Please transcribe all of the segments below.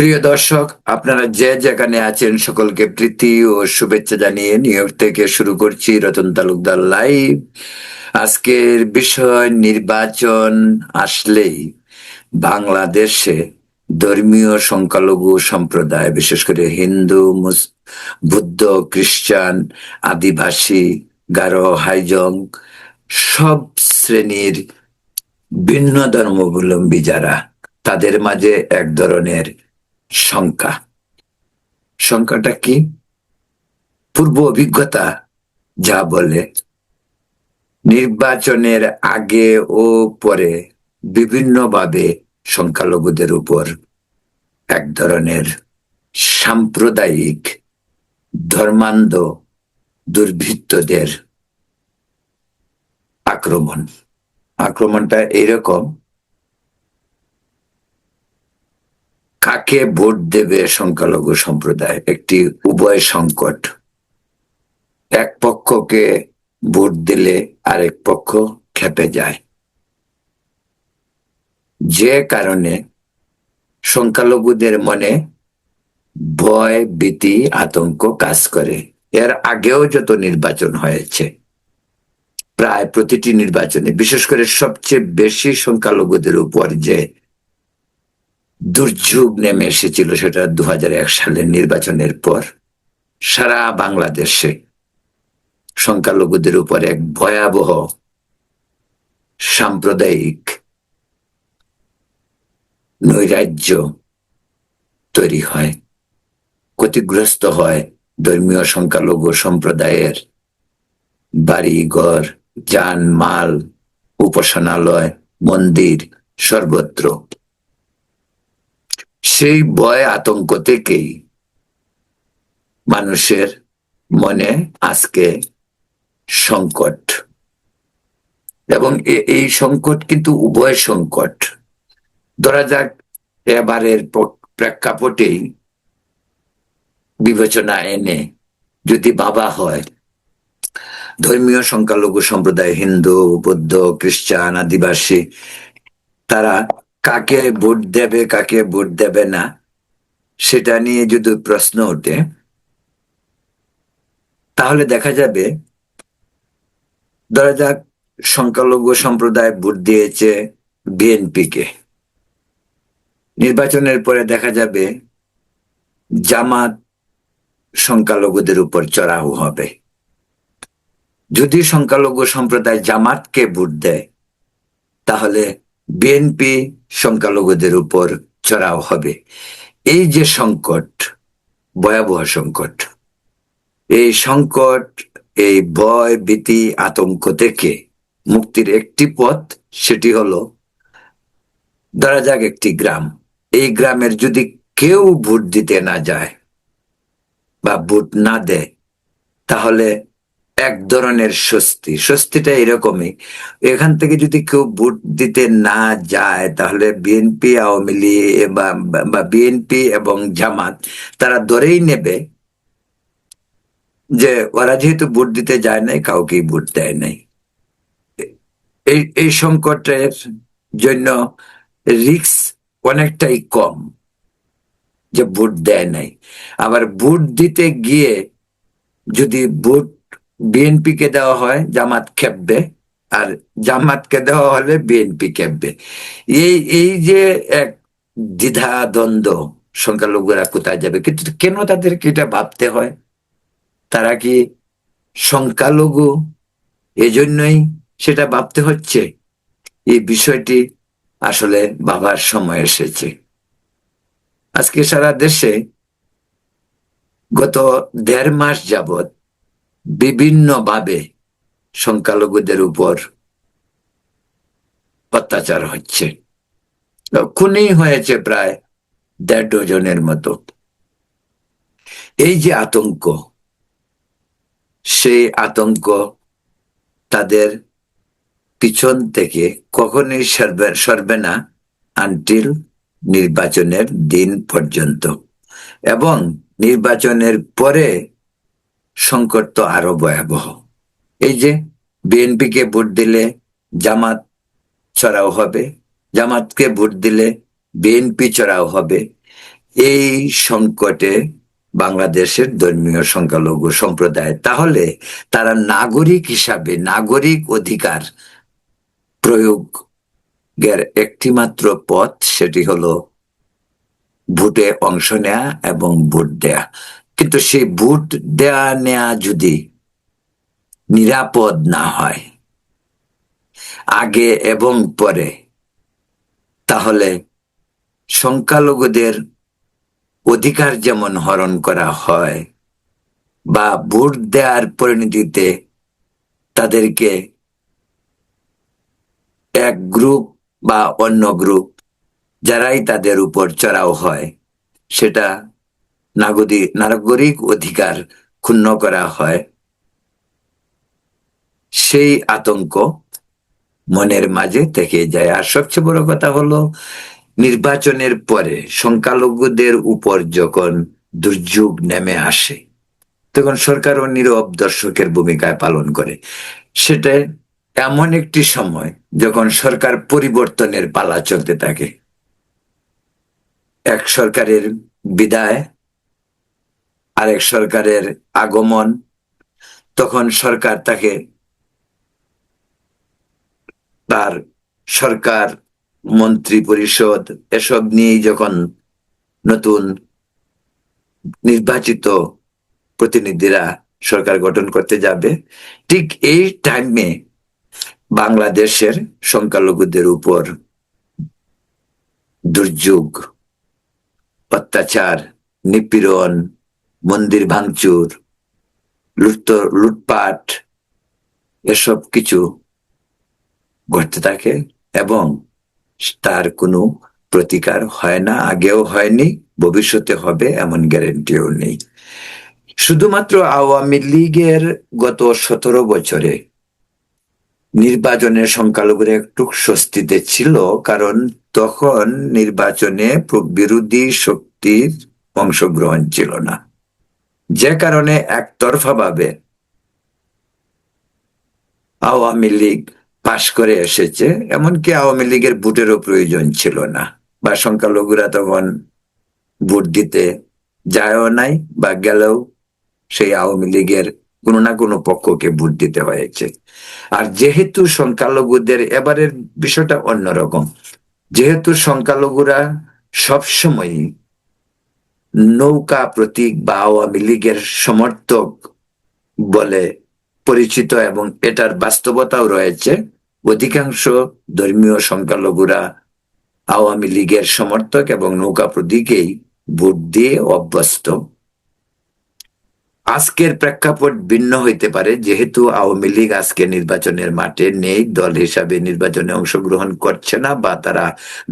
প্রিয় দর্শক, আপনারা যে যেখানে আছেন সকলকে প্রীতি ও শুভেচ্ছা জানিয়ে নিউ ইয়র্ক থেকে শুরু করছি রতন তালুকদার লাইভ। আজকের বিষয় নির্বাচন আসলেই বাংলাদেশে ধর্মীয় সংখ্যালঘু সম্প্রদায়, বিশেষ করে হিন্দু, বুদ্ধ, খ্রিস্টান, আদিবাসী, গারো, হাইজং, সব শ্রেণীর ভিন্ন ধর্মাবলম্বী যারা, তাদের মাঝে এক ধরনের শঙ্কা। শঙ্কাটা কি? পূর্ব অভিজ্ঞতা যা বলে, নির্বাচনের আগে ও পরে বিভিন্নভাবে সংখ্যালঘুদের উপর এক ধরনের সাম্প্রদায়িক ধর্মান্ধ দুর্বৃত্তদের আক্রমণটা এরকম: কাকে ভোট দেবে সংখ্যালঘু সম্প্রদায়, একটি উভয় সংকট। এক পক্ষকে ভোট দিলে আরেক পক্ষ খেপে যায়, যে কারণে সংখ্যালঘুদের মনে ভয়, ভীতি, আতঙ্ক কাজ করে। এর আগেও যত নির্বাচন হয়েছে, প্রায় প্রতিটি নির্বাচনে, বিশেষ করে সবচেয়ে বেশি সংখ্যালঘুদের উপর যে দুর্যোগ নেমে এসেছিল, সেটা 2001 সালের নির্বাচনের পর সারা বাংলাদেশে সংখ্যালঘুদের উপর এক ভয়াবহ সাম্প্রদায়িক নৈরাজ্য তৈরি হয়, ক্ষতিগ্রস্ত হয় ধর্মীয় সংখ্যালঘু সম্প্রদায়ের বাড়ি ঘর, যান মাল, উপাসনালয়, মন্দির, সর্বত্র। সেই ভয় আতঙ্ক থেকেই মানুষের মনে আজকে সংকট, এবং এই সংকট কিন্তু উভয় সংকট। ধরা যাক, এবারের প্রেক্ষাপটেই বিবেচনা এনে যদি ভাবা হয়, ধর্মীয় সংখ্যালঘু সম্প্রদায়, হিন্দু, বৌদ্ধ, খ্রিস্টান, আদিবাসী, তারা কাকে ভোট দেবে, কাকে ভোট দেবে না, সেটা নিয়ে যদি প্রশ্ন ওঠে, তাহলে দেখা যাবে, ধরা যাক সংখ্যালঘু সম্প্রদায় ভোট দিয়েছে বিএনপিকে, নির্বাচনের পরে দেখা যাবে জামাত সংখ্যালঘুদের উপর চড়াও হবে। যদি সংখ্যালঘু সম্প্রদায় জামাতকে ভোট দেয়, তাহলে বিএনপি সংখ্যালঘুদের উপর চড়াও হবে। এই যে সংকট, ভয়াবহ সংকট, এই সংকট, এই ভয়, ভীতি, আতঙ্ক থেকে মুক্তির একটি পথ, সেটি হলো, ধরা যাক একটি গ্রাম, এই গ্রামের যদি কেউ ভোট দিতে না যায় বা ভোট না দেয়, তাহলে এক ধরনের স্বস্তি। স্বস্তিটা এরকমই, এখান থেকে যদি কেউ ভোট দিতে না যায়, তাহলে বিএনপি, আওয়ামী লীগ বা বিএনপি এবং জামাত, তারা ধরেই নেবে যে ওরা যেহেতু ভোট দিতে যায় নাই, কাউকেই ভোট দেয় নাই। এই সংকটের জন্য রিস্ক অনেকটাই কম যে ভোট দেয় নাই। আবার ভোট দিতে গিয়ে যদি ভোট বিএনপি কে দেওয়া হয়, জামাত খেপবে, আর জামাতকে দেওয়া হলে বিএনপি খেপবে। এই এই যে এক দ্বিধা দ্বন্দ্ব, সংখ্যালঘুরা কোথায় যাবে? কিন্তু কেন তাদেরকে এটা ভাবতে হয়? তারা কি সংখ্যালঘু, এজন্যই সেটা ভাবতে হচ্ছে? এই বিষয়টি আসলে ভাবার সময় এসেছে। আজকে সারা দেশে গত 1.5 মাস যাবৎ বিভিন্নভাবে সংখ্যালঘুদের উপর অত্যাচার হচ্ছে, খুনই হয়েছে প্রায় 1.5 ডজনের মতো। এই যে আতঙ্ক, সেই আতঙ্ক তাদের পিছন থেকে কখনোই সরবে না আনটিল নির্বাচনের দিন পর্যন্ত। এবং নির্বাচনের পরে সংকট তো আরো ভয়াবহ। এই যে বিএনপি কে ভোট দিলে জামাত চড়াও হবে, জামাতকে ভোট দিলে বিএনপি চড়াও হবে, এই সংকটে বাংলাদেশের ধর্মীয় সংখ্যালঘু সম্প্রদায়, তাহলে তারা নাগরিক হিসাবে নাগরিক অধিকার প্রয়োগের একটিমাত্র পথ, সেটি হলো ভোটে অংশ নেয়া এবং ভোট দেয়া। কিন্তু সেই ভোট দেয়া নেয়া যদি নিরাপদ না হয় আগে এবং পরে, তাহলে সংখ্যালঘুদের অধিকার যেমন হরণ করা হয় বা ভোট দেওয়ার পরিণতিতে তাদেরকে এক গ্রুপ বা অন্য গ্রুপ যারাই তাদের উপর চড়াও হয়, সেটা নাগরিক অধিকার ক্ষুণ্ণ করা হয়, সেই আতঙ্ক মনের মাঝে থেকে যায়। আর সবচেয়ে বড় কথা হলো, নির্বাচনের পরে সংখ্যালঘুদের উপর যখন দুর্যোগ নেমে আসে, তখন সরকারও নীরব দর্শকের ভূমিকায় পালন করে। সেটা এমন একটি সময় যখন সরকার পরিবর্তনের পালা চলতে থাকে। এক সরকারের বিদায়, আরেক সরকারের আগমন, তখন সরকার তাকে তার সরকার মন্ত্রী পরিষদ এসব নিয়ে যখন নতুন নির্বাচিত প্রতিনিধিরা সরকার গঠন করতে যাবে, ঠিক এই টাইমে বাংলাদেশের সংখ্যালঘুদের উপর দুর্যোগ, অত্যাচার, নিপীড়ন, মন্দির ভাঙচুর, লুটপাট এসব কিছু ঘটতে থাকে এবং তার কোনো প্রতিকার হয় না, আগেও হয়নি, ভবিষ্যতে হবে এমন গ্যারেন্টিও নেই। শুধুমাত্র আওয়ামী লীগের গত 17 বছরে নির্বাচনের সংখ্যালঘুরা একটু স্বস্তিতে ছিল, কারণ তখন নির্বাচনে বিরোধী শক্তির অংশগ্রহণ ছিল না, যে কারণে একতরফা ভাবে আওয়ামী লীগ পাশ করে এসেছে। এমনকি আওয়ামী লীগের ভোটেরও প্রয়োজন ছিল না, বা সংখ্যালঘুরা তখন ভোট দিতে যায়ও নাই, বা গেলেও সেই আওয়ামী লীগের কোনো না কোনো পক্ষকে ভোট দিতে হয়েছে। আর যেহেতু সংখ্যালঘুদের এবারের বিষয়টা অন্যরকম, যেহেতু সংখ্যালঘুরা সবসময় নৌকা প্রতীক বা আওয়ামী লীগের সমর্থক বলে পরিচিত এবং এটার বাস্তবতাও রয়েছে, অধিকাংশ ধর্মীয় সংখ্যালঘুরা আওয়ামী লীগের সমর্থক এবং নৌকা প্রতীকেই ভোট দিয়ে অভ্যস্ত। আজকের প্রেক্ষাপট ভিন্ন হইতে পারে, যেহেতু আওয়ামী লীগ আজকে নির্বাচনের মাঠে নেই, দল হিসাবে নির্বাচনে অংশগ্রহণ করছে না, বা তারা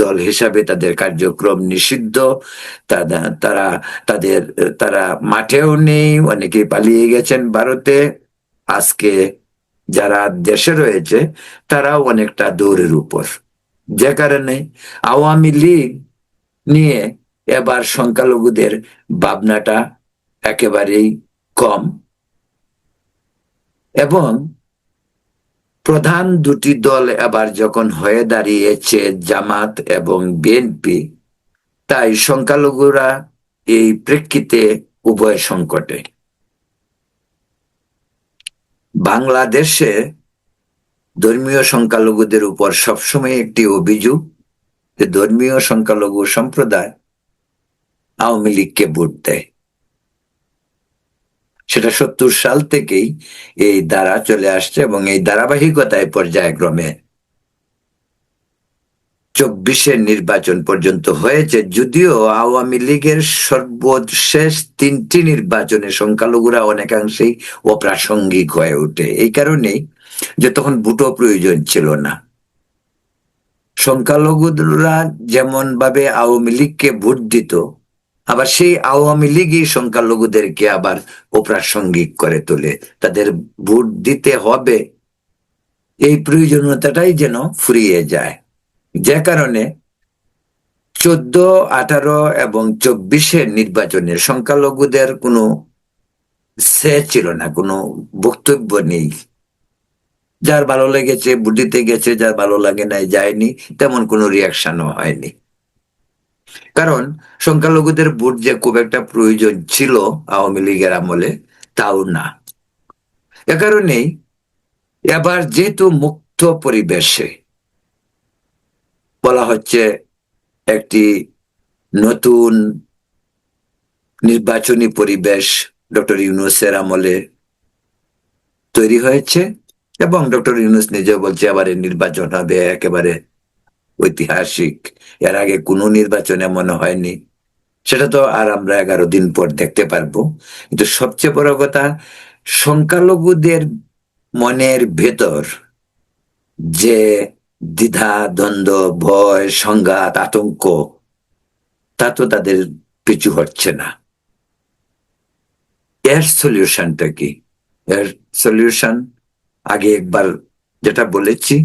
দল হিসাবে তাদের কার্যক্রম নিষিদ্ধ, তারা মাঠেও নেই, অনেকেই পালিয়ে গেছেন ভারতে। আজকে যারা দেশে রয়েছে তারাও অনেকটা দৌড়ের উপর, যে কারণে আওয়ামী লীগ নিয়ে এবার সংখ্যালঘুদের ভাবনাটা একেবারেই কম। এবং প্রধান দুটি দল এবার যখন হয়ে দাঁড়িয়েছে জামাত এবং বিএনপি, তাই সংখ্যালঘুরা এই প্রেক্ষিতে উভয় সংকটে। বাংলাদেশে ধর্মীয় সংখ্যালঘুদের উপর সবসময় একটি অভিযোগ যে ধর্মীয় সংখ্যালঘু সম্প্রদায় আওয়ামী লীগকে ভোট দেয়। সেটা 70 সাল থেকেই এই ধারা চলে আসছে এবং এই ধারাবাহিকতায় পর্যায়ক্রমে 24-এর নির্বাচন পর্যন্ত হয়েছে। যদিও আওয়ামী লীগের সর্বশেষ 3টি নির্বাচনে সংখ্যালঘুরা অনেকাংশেই অপ্রাসঙ্গিক হয়ে ওঠে, এই কারণেই যে তখন ভোটও প্রয়োজন ছিল না। সংখ্যালঘুরা যেমন ভাবে আওয়ামী লীগকে ভোট দিত, আবার সেই আওয়ামী লীগই সংখ্যালঘুদেরকে আবার অপ্রাসঙ্গিক করে তোলে। তাদের ভোট দিতে হবে এই প্রয়োজনীয়তাটাই যেন ফুরিয়ে যায়, যে কারণে 14, 18 এবং 24-এর নির্বাচনে সংখ্যালঘুদের কোনো সে ছিল না, কোনো বক্তব্য নেই। যার ভালো লেগেছে ভোট দিতে গেছে, যার ভালো লাগে নাই যায়নি, তেমন কোনো রিয়াকশনও হয়নি। কারণ সংখ্যালঘুদের ভোট যে খুব একটা প্রয়োজন ছিল আওয়ামী লীগের আমলে, তাও না। এ কারণেই এবার যেহেতু মুক্ত পরিবেশে বলা হচ্ছে, একটি নতুন নির্বাচনী পরিবেশ ডক্টর ইউনূসের আমলে তৈরি হয়েছে, এবং ডক্টর ইউনূস নিজে বলছে এবারে নির্বাচন হবে একেবারে ঐতিহাসিক, এর আগে কোনো নির্বাচনে মনে হয়নি। সেটা তো আর আমরা 11 দিন পর দেখতে পারবো। কিন্তু সবচেয়ে বড় কথা, সংখ্যালঘুদের মনের ভেতর যে দ্বিধা, দ্বন্দ্ব, ভয়, সংঘাত, আতঙ্ক, তা তো তাদের পিছু হচ্ছে না। এর সলিউশনটা কি? এর সলিউশন আগে একবার যেটা বলেছি,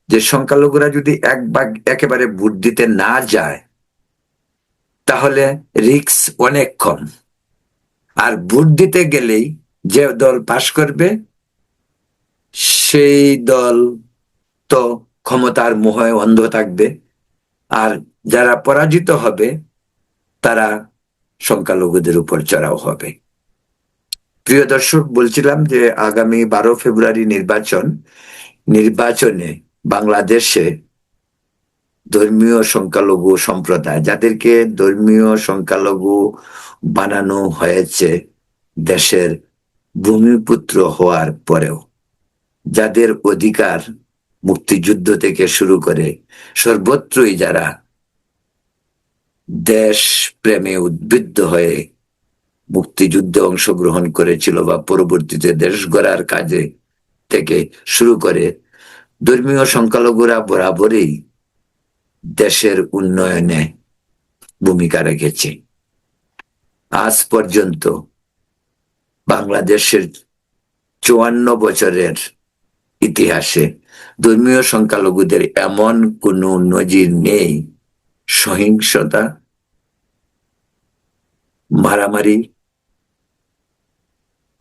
যে সংখ্যালঘুরা যদি এক ভাগ একেবারে ভোট দিতে না যায়, তাহলে রিস্ক অনেক কম। আর ভোট দিতে গেলেই যে দল পাশ করবে, সেই দল তো ক্ষমতার মোহে অন্ধ থাকবে, আর যারা পরাজিত হবে তারা সংখ্যালঘুদের উপর চড়াও হবে। প্রিয় দর্শক, বলছিলাম যে আগামী 12 ফেব্রুয়ারি নির্বাচনে বাংলাদেশে ধর্মীয় সংখ্যালঘু সম্প্রদায়, যাদেরকে ধর্মীয় সংখ্যালঘু বানানো হয়েছে দেশের ভূমিপুত্র হওয়ার পরেও, যাদের অধিকার মুক্তিযুদ্ধ থেকে শুরু করে সর্বত্রই যারা দেশ প্রেমে উদ্বুদ্ধ হয়ে মুক্তিযুদ্ধে অংশগ্রহণ করেছিল বা পরবর্তীতে দেশ গড়ার কাজে থেকে শুরু করে, ধর্মীয় সংখ্যালঘুরা বরাবরই দেশের উন্নয়নে ভূমিকা রেখেছে। আজ পর্যন্ত বাংলাদেশের 54 বছরের ইতিহাসে ধর্মীয় সংখ্যালঘুদের এমন কোনো নজির নেই সহিংসতা, মারামারি,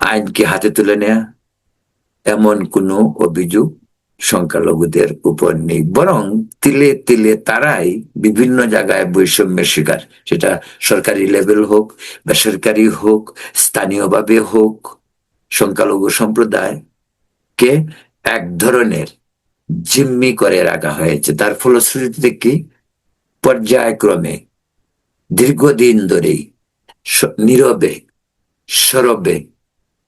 আইনকে হাতে তুলে নেয়া, এমন কোনো অভিযোগ সংখ্যালঘুদের উপর নেই। বরং তিলে তিলে তারাই বিভিন্ন জায়গায় বৈষম্যের শিকার, সেটা সরকারি লেভেল হোক, বেসরকারি হোক, স্থানীয়ভাবে হোক। সংখ্যালঘু সম্প্রদায়কে এক ধরনের জিম্মি করে রাখা হয়েছে। তার ফলশ্রুতিতে কি, পর্যায়ক্রমে দীর্ঘদিন ধরেই নীরবে সরবে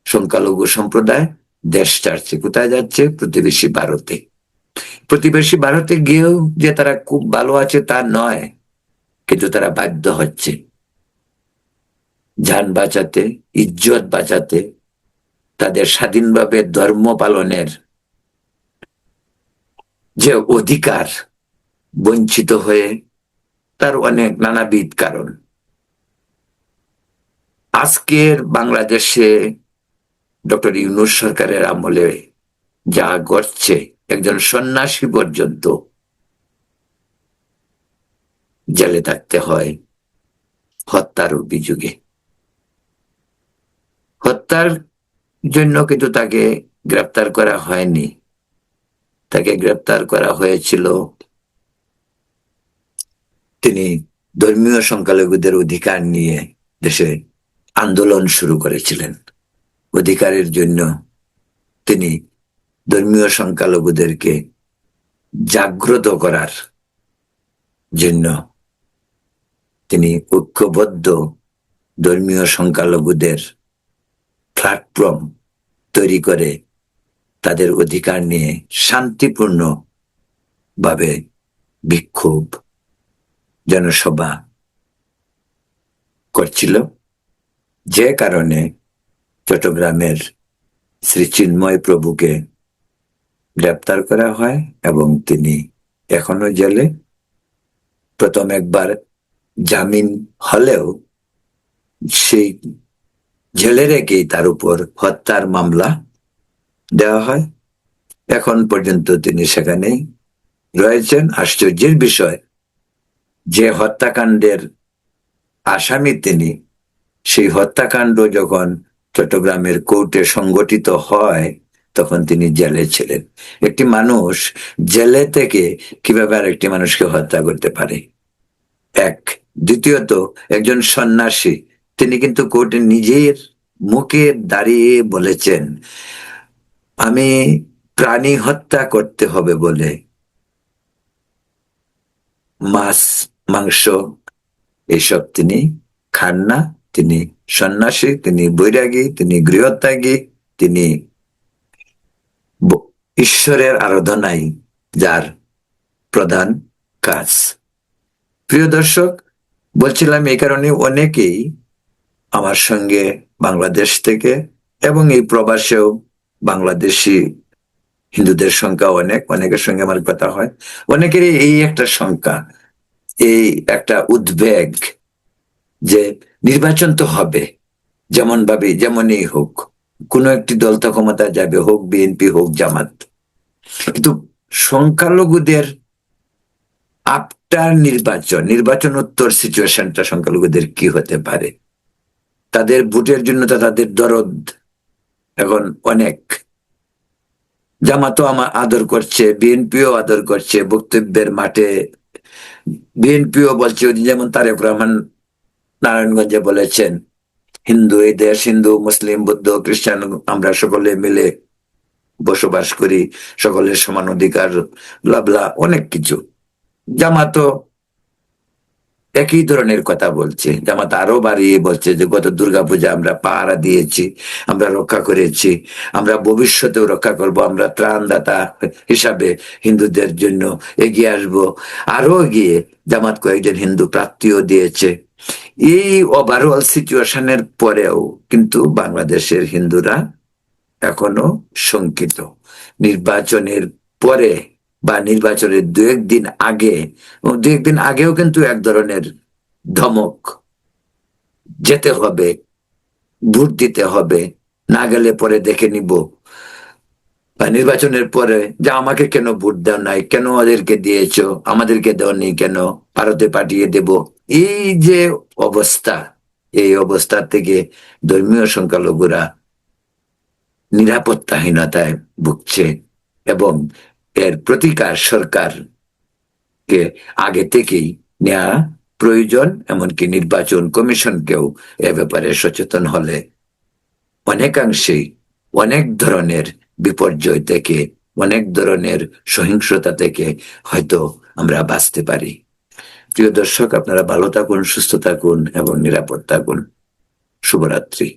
সংখ্যালঘু সম্প্রদায় দেশ ছাড়ছে। কোথায় যাচ্ছে? প্রতিবেশী ভারতে। প্রতিবেশী ভারতে গিয়েও যে তারা খুব ভালো আছে তা নয়, কিন্তু তারা বাধ্য হচ্ছে যান বাঁচাতে, ইজ্জত বাঁচাতে, তাদের স্বাধীনভাবে ধর্ম পালনের যে অধিকার বঞ্চিত হয়ে, তার অনেক নানাবিধ কারণ। আজকের বাংলাদেশে ডক্টর ইউনূস সরকারের আমলে যা ঘটছে, একজন সন্ন্যাসী পর্যন্ত জেলে থাকতে হয় হত্যার অভিযোগে। হত্যার জন্য কিন্তু তাকে গ্রেপ্তার করা হয়নি, তাকে গ্রেপ্তার করা হয়েছিল তিনি ধর্মীয় সংখ্যালঘুদের অধিকার নিয়ে দেশে আন্দোলন শুরু করেছিলেন। অধিকারের জন্য তিনি ধর্মীয় সংখ্যালঘুদেরকে জাগ্রত করার জন্য তিনি ঐক্যবদ্ধ ধর্মীয় সংখ্যালঘুদের প্ল্যাটফর্ম তৈরি করে তাদের অধিকার নিয়ে শান্তিপূর্ণ ভাবে বিক্ষোভ, জনসভা করছিল, যে কারণে চট্টগ্রামের শ্রী চিন্ময় প্রভুকে গ্রেপ্তার করা হয় এবং তিনি এখনো জেলে। প্রথম একবার জামিন হলেও সেই জেলে রেখেই তার উপর হত্যার মামলা দেওয়া হয়। এখন পর্যন্ত তিনি সেখানেই রয়েছেন। আশ্চর্যের বিষয়, যে হত্যাকাণ্ডের আসামি তিনি, সেই হত্যাকাণ্ড যখন চট্টগ্রামের কোর্টে সংগঠিত হয় তখন তিনি জেলে ছিলেন। একটি মানুষ জেলে থেকে কিভাবে আরেকটি মানুষকে হত্যা করতে পারে? এক দ্বিতীয়ত, একজন সন্ন্যাসী তিনি কিন্তু কোর্টে নিজের মুখে দাঁড়িয়ে বলেছেন, আমি প্রাণী হত্যা করতে হবে বলে মাছ, মাংস এইসব তিনি খান না। তিনি সন্ন্যাসী, তিনি বৈরাগী, তিনি গৃহত্যাগী, তিনি ঈশ্বরের আরাধনাই যার প্রধান কাজ। প্রিয় দর্শক, বলছিলাম এই কারণে অনেকেই আমার সঙ্গে বাংলাদেশ থেকে এবং এই প্রবাসেও বাংলাদেশি হিন্দুদের সংখ্যা অনেকের সঙ্গে আমার কথা হয়। অনেকেরই এই একটা সংখ্যা, এই একটা উদ্বেগ যে নির্বাচন তো হবে, যেমন ভাবে যেমনই হোক, কোন একটি দল তো ক্ষমতা যাবে, হোক বিএনপি হোক জামাত। কিন্তু সংখ্যালঘুদের আফটার নির্বাচন উত্তর সিচুয়েশনটা সংখ্যালঘুদের কি হতে পারে? তাদের ভোটের জন্য তো তাদের দরদ এখন অনেক। জামাতও আমার আদর করছে, বিএনপিও আদর করছে, বক্তব্যের মাঠে বিএনপিও বলছে, যেমন তারেক রহমান নারায়ণগঞ্জে বলেছেন, হিন্দু এই দেশ, হিন্দু মুসলিম বৌদ্ধ খ্রিস্টান আমরা সকলে মিলে বসবাস করি, সকলের সমান অধিকার, ব্লা অনেক কিছু। জামাতও একই ধরনের কথা বলছে। জামাত আরো বাড়িয়ে বলছে যে গত দুর্গাপূজা আমরা পাহারা দিয়েছি, আমরা রক্ষা করেছি, আমরা ভবিষ্যতেও রক্ষা করব, আমরা ত্রাণদাতা হিসাবে হিন্দুদের জন্য এগিয়ে আসব। আরো এগিয়ে জামাত কয়েকজন হিন্দু প্রার্থীও দিয়েছে। এই ওভারঅল সিচুয়েশনের পরেও কিন্তু বাংলাদেশের হিন্দুরা এখনো শঙ্কিত। নির্বাচনের পরে বা নির্বাচনের দু একদিন আগে, দু একদিন আগেও কিন্তু এক ধরনের ধমক, যেতে হবে, ভোট দিতে হবে, না গেলে পরে দেখে নিব, বা নির্বাচনের পরে যে আমাকে কেন ভোট দেওয়া নাই, কেন ওদেরকে দিয়েছ, আমাদেরকে দেওয়া নেই কেন, ভারতে পাঠিয়ে দেব। এই যে অবস্থা, এই অবস্থা থেকে ধর্মীয় সংখ্যালঘুরা নিরাপত্তাহীনতায় ভুগছে এবং এর প্রতিকার সরকারকে আগে থেকেই নেওয়া প্রয়োজন। এমনকি নির্বাচন কমিশনকেও এ ব্যাপারে সচেতন হলে অনেকাংশেই অনেক ধরনের বিপর্যয় থেকে, অনেক ধরনের সহিংসতা থেকে হয়তো আমরা বাঁচতে পারি। প্রিয় দর্শক, আপনারা ভালো থাকুন, সুস্থ থাকুন এবং নিরাপদ থাকুন। শুভরাত্রি।